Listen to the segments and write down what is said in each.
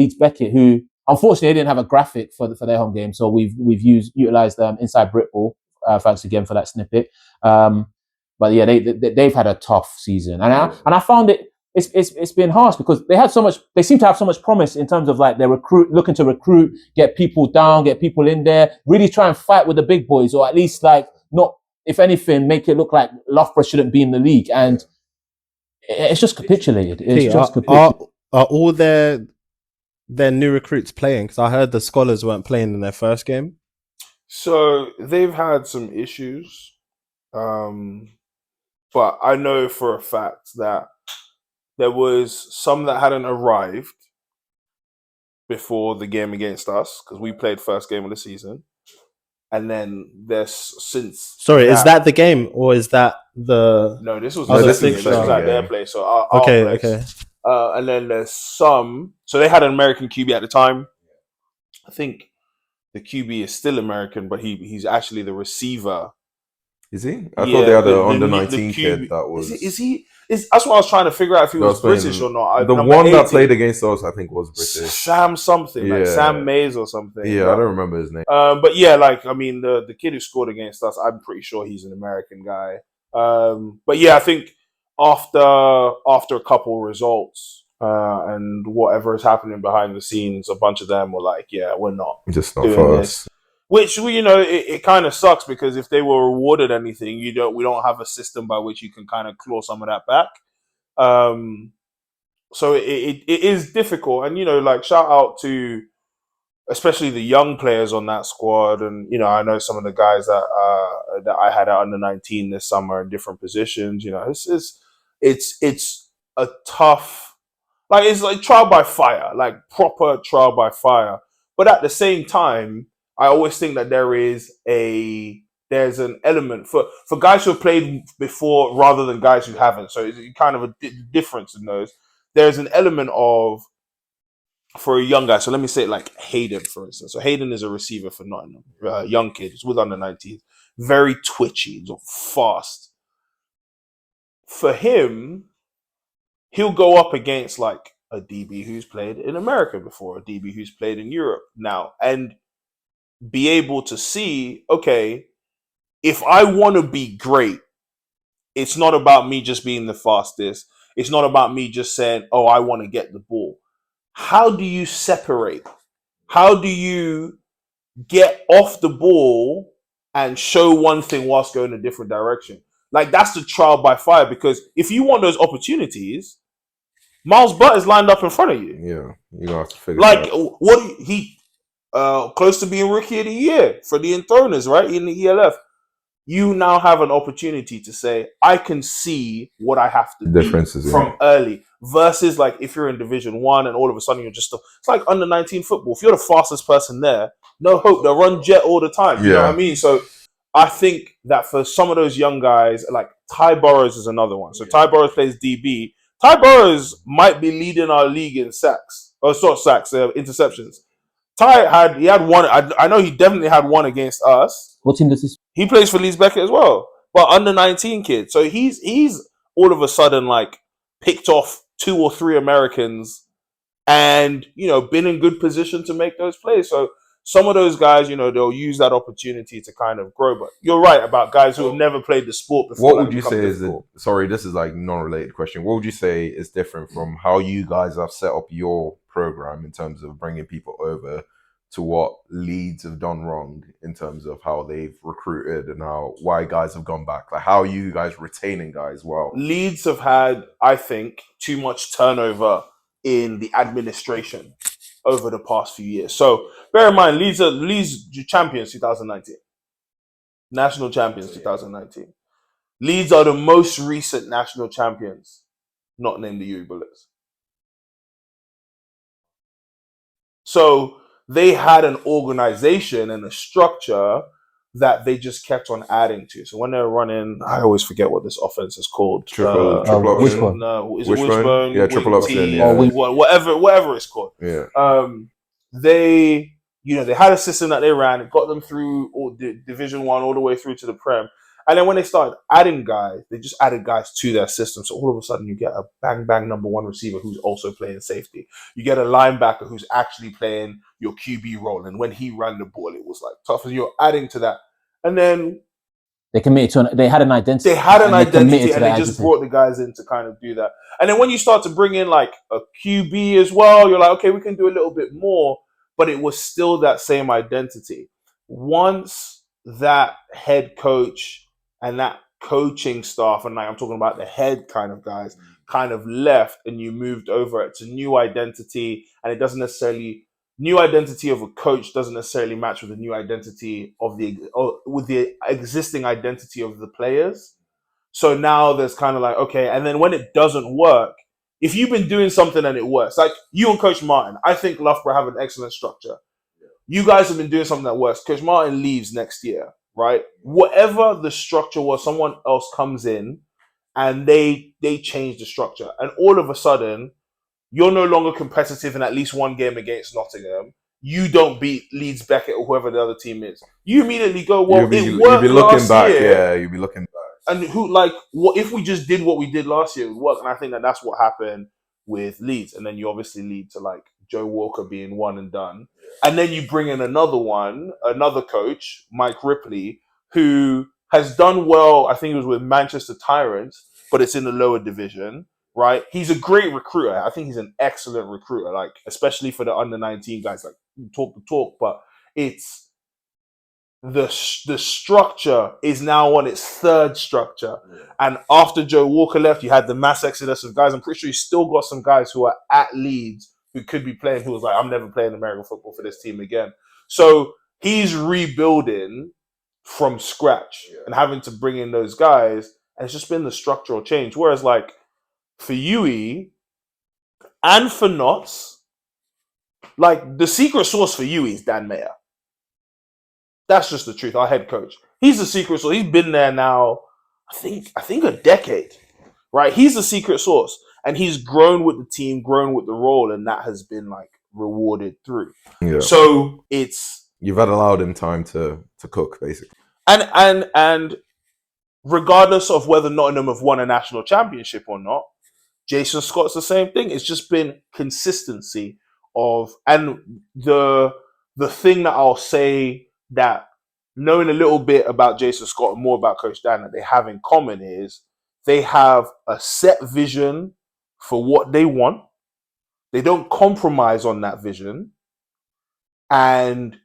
Leeds Beckett, who unfortunately they didn't have a graphic for their home game, so we've utilized Inside Britball. Thanks again for that snippet. But yeah, they've had a tough season, and I found it's been harsh because they seem to have so much promise in terms of like they're looking to recruit, get people down, get people in there, really try and fight with the big boys, or at least like not, if anything, make it look like Loughborough shouldn't be in the league, and it's just capitulated. Are all their new recruits playing? Because I heard the Scholars weren't playing in their first game. So they've had some issues, but I know for a fact that there was some that hadn't arrived before the game against us because we played first game of the season, and then there's since. Sorry, is that the game or is that the? No, this was their place. So our place. Okay. And then there's some. So they had an American QB at the time. I think the QB is still American, but he's actually the receiver. Is he? I thought they had an under 19 kid that was. Is he? That's what I was trying to figure out if he was British or not. The one 18, that played against us, I think, was British. Sam something, like Sam Mays or something. Yeah, I don't remember his name. But yeah, like I mean, the kid who scored against us, I'm pretty sure he's an American guy. But yeah, I think after a couple results and whatever is happening behind the scenes, a bunch of them were like, "Yeah, we're not just not for us." Which it kind of sucks because if they were rewarded anything, we don't have a system by which you can kind of claw some of that back. So it is difficult, and like shout out to especially the young players on that squad, and I know some of the guys that I had at under 19 this summer in different positions. It's a tough, like it's like trial by fire, like proper trial by fire. But at the same time, I always think that there's an element for guys who have played before rather than guys who haven't. So it's kind of a difference in those. There's an element of, for a young guy, so let me say it like Hayden, for instance. So Hayden is a receiver for Nottingham, young kid, he's with under 19, very twitchy, fast. For him, he'll go up against like a DB who's played in America before, a DB who's played in Europe now, and be able to see, okay, if I want to be great, it's not about me just being the fastest. It's not about me just saying, oh, I want to get the ball. How do you separate? How do you get off the ball and show one thing whilst going a different direction? Like, that's the trial by fire, because if you want those opportunities, Miles Butt is lined up in front of you. Yeah, you have to figure like, it out. What he close to being Rookie of the Year for the Enthroners, right? In the ELF. You now have an opportunity to say, I can see what I have to do from early, versus like if you're in Division 1 and all of a sudden you're just, it's like under 19 football. If you're the fastest person there, no hope. They'll run jet all the time. You know what I mean? So I think that for some of those young guys, like Ty Burrows is another one. So Ty Burrows plays DB. Ty Burrows might be leading our league in sacks. Oh, it's not sacks, interceptions. Ty had one. I know he definitely had one against us. What team does this? He plays for Leeds Beckett as well, but under 19 kid. So he's all of a sudden like picked off 2 or 3 Americans, and been in good position to make those plays. So some of those guys, they'll use that opportunity to kind of grow. But you're right about guys who have never played the sport before. What would you say is sorry, this is like non-related question. What would you say is different from how you guys have set up your program in terms of bringing people over to what Leeds have done wrong in terms of how they've recruited and why guys have gone back? Like, how are you guys retaining guys well? Leeds have had, I think, too much turnover in the administration over the past few years. So bear in mind, Leeds are champions 2019. National champions 2019. Leeds are the most recent national champions, not named the Uniball. So they had an organization and a structure that they just kept on adding to. So when they're running, I always forget what this offense is called. Triple option. Wishbone. No, is it Wishbone? Yeah, triple option. Whatever it's called. Yeah. They had a system that they ran. It got them through all Division 1 all the way through to the Prem. And then when they started adding guys, they just added guys to their system. So all of a sudden you get a bang number one receiver who's also playing safety. You get a linebacker who's actually playing your QB role. And when he ran the ball, it was like tough. And you're adding to that. And then they committed to they had an identity. They had an identity and they just brought the guys in to kind of do that. And then when you start to bring in like a QB as well, you're like, okay, we can do a little bit more. But it was still that same identity. Once that head coach and that coaching staff, and like I'm talking about the head kind of guys, kind of left and you moved over, it's a new identity, and it doesn't necessarily, new identity of a coach doesn't necessarily match with the new identity of with the existing identity of the players. So now there's kind of like, okay, and then when it doesn't work, if you've been doing something and it works, like you and Coach Martin, I think Loughborough have an excellent structure. You guys have been doing something that works. Coach Martin leaves next year, right? Whatever the structure was, someone else comes in and they change the structure. And all of a sudden, you're no longer competitive in at least one game against Nottingham. You don't beat Leeds Beckett or whoever the other team is. You immediately go, well, it worked last year. Yeah, you'll be looking back. And what if we just did what we did last year, it would work. And I think that's what happened with Leeds. And then you obviously lead to like Joe Walker being one and done. And then you bring in another coach, Mike Ripley, who has done well. I think it was with Manchester Tyrants, but it's in the lower division, right? He's a great recruiter. I think he's an excellent recruiter, like especially for the under-19 guys. Like talk the talk, but it's the structure is now on its third structure. And after Joe Walker left, you had the mass exodus of guys. I'm pretty sure you still got some guys who are at Leeds who could be playing, who was like, I'm never playing American football for this team again. So he's rebuilding from scratch and having to bring in those guys. And it's just been the structural change. Whereas like for UE and for Notts, like the secret sauce for UE is Dan Mayer. That's just the truth. Our head coach, he's the secret sauce. He's been there now, I think a decade, right? He's the secret sauce, and he's grown with the team, grown with the role, and that has been like rewarded through. Yeah. So you've allowed him time to cook, basically. And regardless of whether Nottingham have won a national championship or not, Jason Scott's the same thing. It's just been consistency of, and the thing that I'll say that knowing a little bit about Jason Scott and more about Coach Dan that they have in common is they have a set vision for what they want. They don't compromise on that vision. And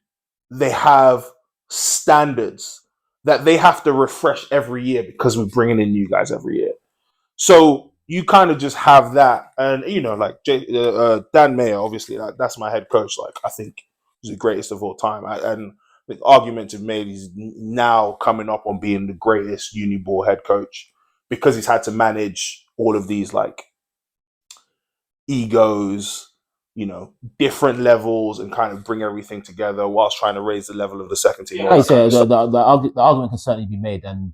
they have standards that they have to refresh every year because we're bringing in new guys every year. So you kind of just have that. And, you know, like Dan Mayer, obviously, that's my head coach. Like, I think he's the greatest of all time. And the argument to made he's now coming up on being the greatest Uniball head coach because he's had to manage all of these like egos, you know, different levels and kind of bring everything together whilst trying to raise the level of the second team. Like you say, the argument can certainly be made, and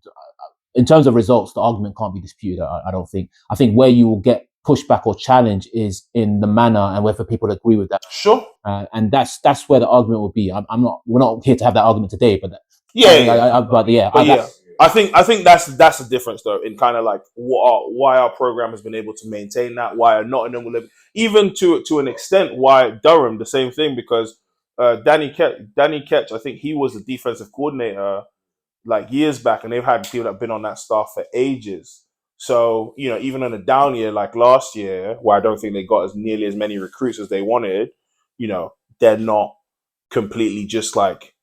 in terms of results, the argument can't be disputed. I don't think. I think where you will get pushback or challenge is in the manner and whether people agree with that. Sure. And that's where the argument will be. We're not here to have that argument today, but I think that's the difference though in kind of like why our program has been able to maintain that, why Nottingham will live, even to an extent why Durham, the same thing, because Danny Ketch, I think he was the defensive coordinator like years back, and they've had people that have been on that staff for ages. So, you know, even on a down year like last year, where I don't think they got nearly as many recruits as they wanted, you know, they're not completely just like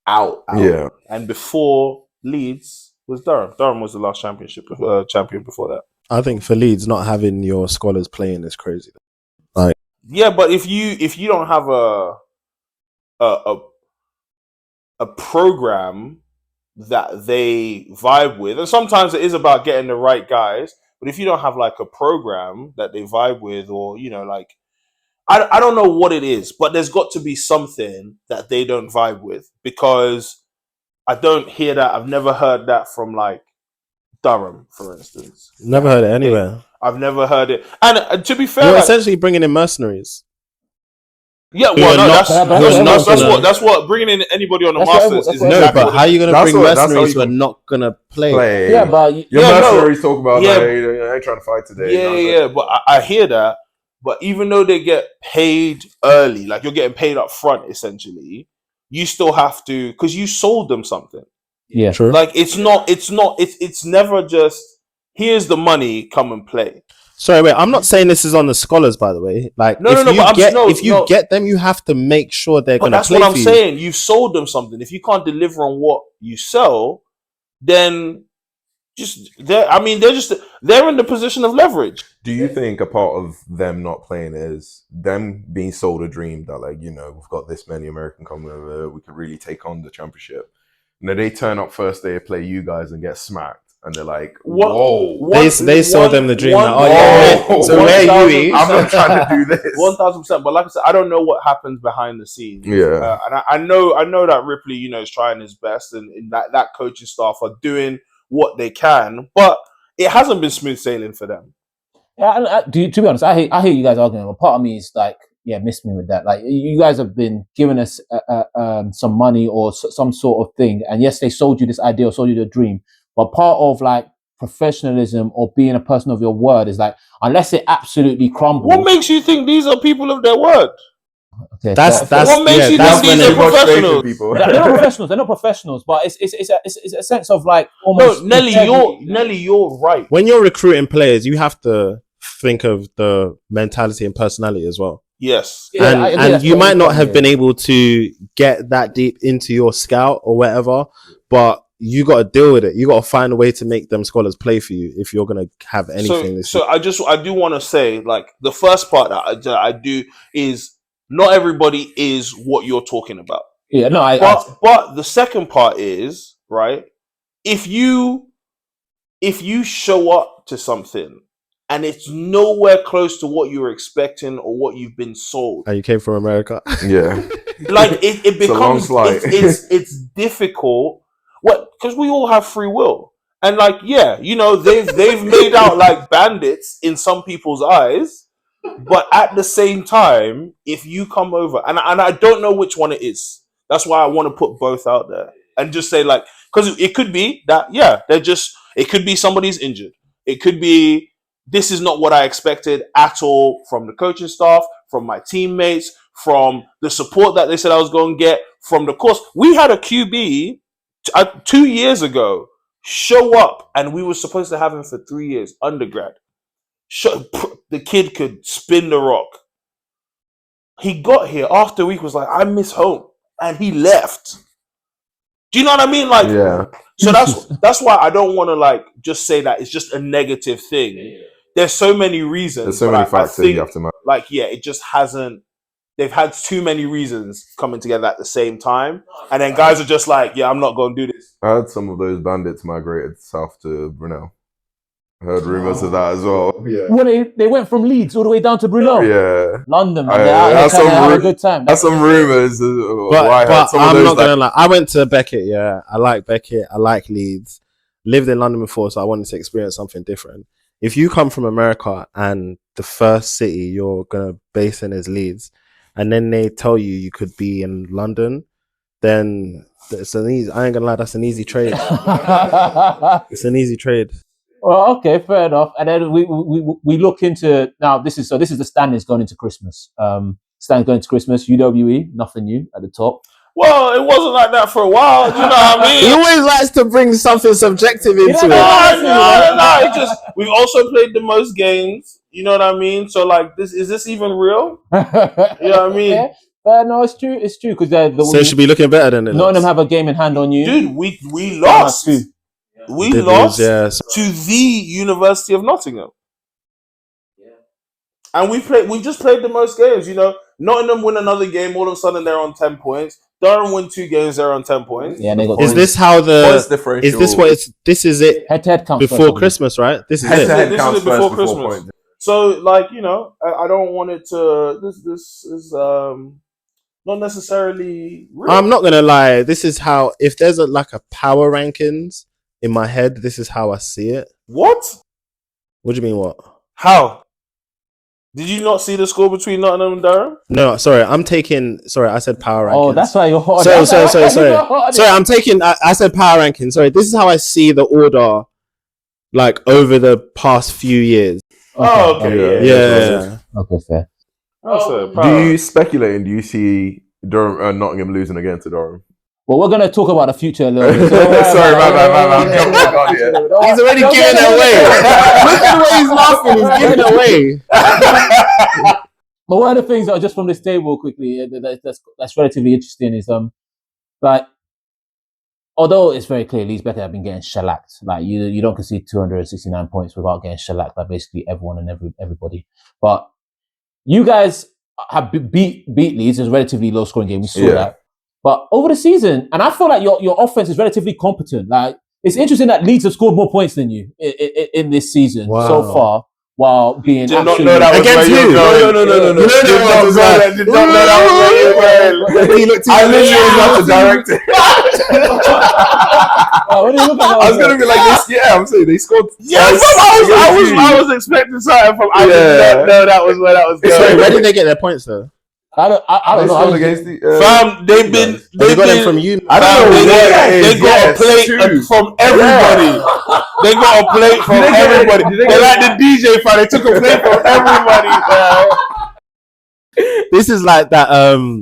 out. Yeah. And before Leeds was Durham. Durham was the last champion before that. I think for Leeds, not having your scholars playing is crazy. Like, yeah, but if you don't have a program that they vibe with, and sometimes it is about getting the right guys, but if you don't have like a program that they vibe with, or, you know, like, I don't know what it is, but there's got to be something that they don't vibe with, because I don't hear that. I've never heard that from like Durham, for instance. Never heard it anywhere. I've never heard it. And to be fair, you're like, essentially bringing in mercenaries. Yeah, Who well, are no, not- that's what bringing in anybody on the That's what Masters is everyone- No, exactly but what how are you going to That's bring what- that's how mercenaries you who are can not going to play? Play. Yeah, but Your Yeah, no. mercenaries talk about Yeah. like, I ain't trying to fight today. Yeah. But I hear that. But even though they get paid early, like you're getting paid up front, essentially, you still have to because you sold them something. yeah. True. Like it's never just here's the money, come and play. Sorry, wait. I'm not saying this is on the scholars, by the way. Like, No, if you get them, you have to make sure they're But going to that's play what I'm for you. saying. You've sold them something. If you can't deliver on what you sell, then they're in the position of leverage. Do you think a part of them not playing is them being sold a dream that, like, we've got this many American coming over, we could really take on the championship? They turn up first day of play you guys and get smacked, and they're like, whoa. They sold them the dream. one- Like, yeah. whoa. So where are you? I'm not trying to do this. 1,000%. But like I said, I don't know what happens behind the scenes. Yeah. And I know that Ripley, is trying his best, and that coaching staff are doing what they can, but it hasn't been smooth sailing for them. Yeah, to be honest, I hear you guys arguing, but part of me is like, yeah, miss me with that. Like, you guys have been giving us some money or some sort of thing, and yes, they sold you this idea or sold you the dream, but part of like professionalism or being a person of your word is like, unless it absolutely crumbles. What makes you think these are people of their word? Okay, That's what makes you that's think when these are it- professionals? People. they're not professionals. They're not professionals, but it's a sense of like almost. No, Nelly, you're right. when you're recruiting players, you have to think of the mentality and personality as well. Yes. Yeah, I agree, and that's you what might I'm not saying, have yeah. been able to get that deep into your scout or whatever, but you got to deal with it. You got to find a way to make them scholars play for you if you're going to have anything this So year. I do want to say, like, the first part that I do is not everybody is what you're talking about. Yeah, no, But the second part is, right, if you show up to something and it's nowhere close to what you were expecting or what you've been sold, And you came from America. Yeah. like it It's a long becomes flight. it's difficult. What? Because we all have free will, and like, yeah, they've made out like bandits in some people's eyes. But at the same time, if you come over, and I don't know which one it is, that's why I want to put both out there and just say, like, because it could be that, yeah, it could be somebody's injured. It could be, this is not what I expected at all from the coaching staff, from my teammates, from the support that they said I was going to get, from the course. We had a QB 2 years ago show up, and we were supposed to have him for 3 years, undergrad. The kid could spin the rock. He got here after a week, was like, I miss home, and he left. Do you know what I mean? Like, Yeah. so that's why I don't want to like just say that it's just a negative thing. There's so many reasons. There's so but many I factors think, you have to manage. like, yeah, it just hasn't. They've had too many reasons coming together at the same time, and then guys are just like, yeah, I'm not going to do this. I heard some of those bandits migrated south to Brunel. I heard rumors of that as well. Yeah. when they went from Leeds all the way down to Brunel, Yeah. London, man, I- they're out here that's trying to some have a ru- good time. That's some rumors. But I'm not going to lie. I went to Beckett, yeah. I like Beckett. I like Leeds. Lived in London before, so I wanted to experience something different. If you come from America and the first city you're going to base in is Leeds, and then they tell you could be in London, then it's an easy. I ain't gonna lie, that's an easy trade. It's an easy trade. Well, okay, fair enough. And then we look into now. This is the standings going into Christmas. Standings going into Christmas. UWE, nothing new at the top. Well, it wasn't like that for a while. Do you know what I He mean? always likes to bring something subjective into it. No. It just, we've also played the most games. You know what I mean? So, like, is this even real? You know what I mean? Yeah. No, it's true. It's true because So it should be looking better than it none of them looks. have a game in hand on you. Dude, we lost. Two. We Did lost lose, yeah. So to the University of Nottingham. And we just played the most games, Nottingham win another game, all of a sudden they're on 10 points. Durham win 2 games, they're on 10 points. Yeah, and they got is this how Points the? differential. Is this what it's? This is it head count before Christmas, right? This is Head to it. head This counts is it before first Christmas. points. So, like, I don't want it to. This is not necessarily real. I'm not gonna lie. This is how. If there's a power rankings in my head, this is how I see it. What? What do you mean? What? How? Did you not see the score between Nottingham and Durham? No, sorry. I said power rankings. Oh, that's why you're hot. Sorry, I'm taking. I said power rankings. Sorry, this is how I see the order, like over the past few years. Okay. Yeah. Okay, fair. Do you speculate and do you see Durham, Nottingham losing again to Durham? Well, we're going to talk about the future a little bit. Sorry, my bad. He's already giving it away. Look at the way he's laughing. He's giving it away. But one of the things that are just from this table quickly that's relatively interesting is like, although it's very clear Leeds Beckett have been getting shellacked. Like you don't concede 269 points without getting shellacked by basically everyone and everybody. But you guys have beat Leeds. It's a relatively low scoring game. We saw that. But over the season, and I feel like your offense is relatively competent. Like it's interesting that Leeds have scored more points than you in this season so far, while being did not know that was against you. No. Did not know that was where you were going. I literally was about to direct it. I was gonna be like this. Yeah, I'm saying they scored. Yes, I was expecting something from. I did not know that was where that was going. Sorry, where did they get their points though? I don't know. Against the, fam, they've got them from you. I don't know. They got a plate from everybody. They got a plate from everybody. They're like the DJ fan. They took a plate from everybody. This is like that.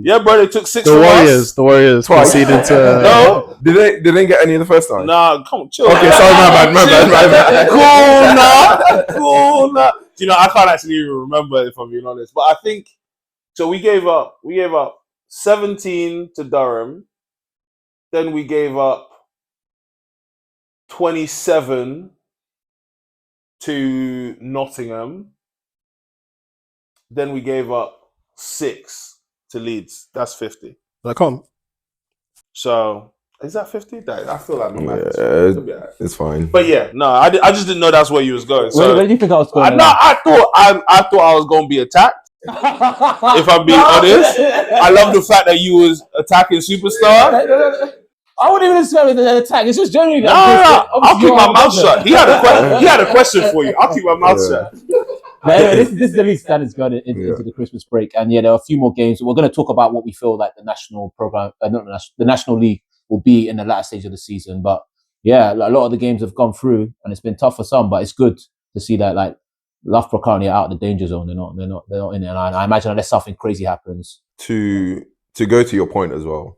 Yeah, bro. They took 6 the from Warriors. us. The Warriors conceded to. No, Did they get any the first time? Nah, come on, chill. Okay, sorry, my bad. Cool, nah. You know, I can't actually even remember if I'm being honest, but I think. So we gave up 17 to Durham. Then we gave up 27 to Nottingham. Then we gave up 6 to Leeds. That's 50. So is that 50? I feel like it's fine. But yeah, no, I just didn't know that's where you was going. So where do you think I was going? I thought I was going to be attacked. If I'm being honest, I love the fact that you was attacking Superstar. I wouldn't even describe it as an attack. It's just generally. No, I'll keep my mouth shut. He had a question for you. I'll keep my mouth shut. But anyway, this is the league standards going into the Christmas break, and there are a few more games. We're going to talk about what we feel like the national program, the National League will be in the latter stage of the season. But yeah, a lot of the games have gone through, and it's been tough for some. But it's good to see that like. Loughborough currently are out of the danger zone. They're not in it. And I imagine unless something crazy happens. To go to your point as well,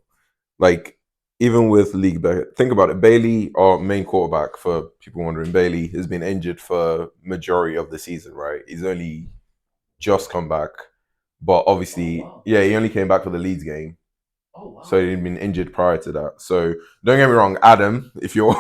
like even with League Beckett, think about it. Bailey, our main quarterback, for people wondering, Bailey has been injured for majority of the season, right? He's only just come back, but obviously, he only came back for the Leeds game. Oh, wow. So he'd been injured prior to that. So don't get me wrong, Adam, if you're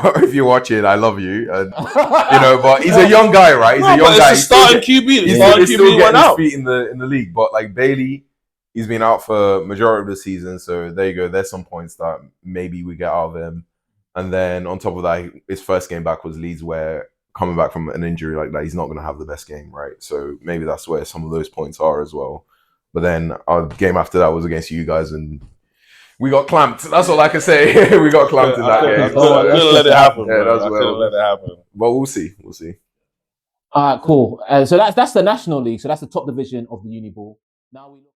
watching, I love you. And, but he's a young guy, right? He's a young guy. He's starting QB. He's still getting his feet in the league. But like Bailey, he's been out for majority of the season. So there you go. There's some points that maybe we get out of him. And then on top of that, his first game back was Leeds, where coming back from an injury like that, he's not going to have the best game, right? So maybe that's where some of those points are as well. But then our game after that was against you guys, and we got clamped. That's all I can say. We got clamped in that game. I couldn't let it happen. Yeah, I couldn't let it happen. But we'll see. All right, cool. So that's the National League. So that's the top division of the Uniball. Now we look.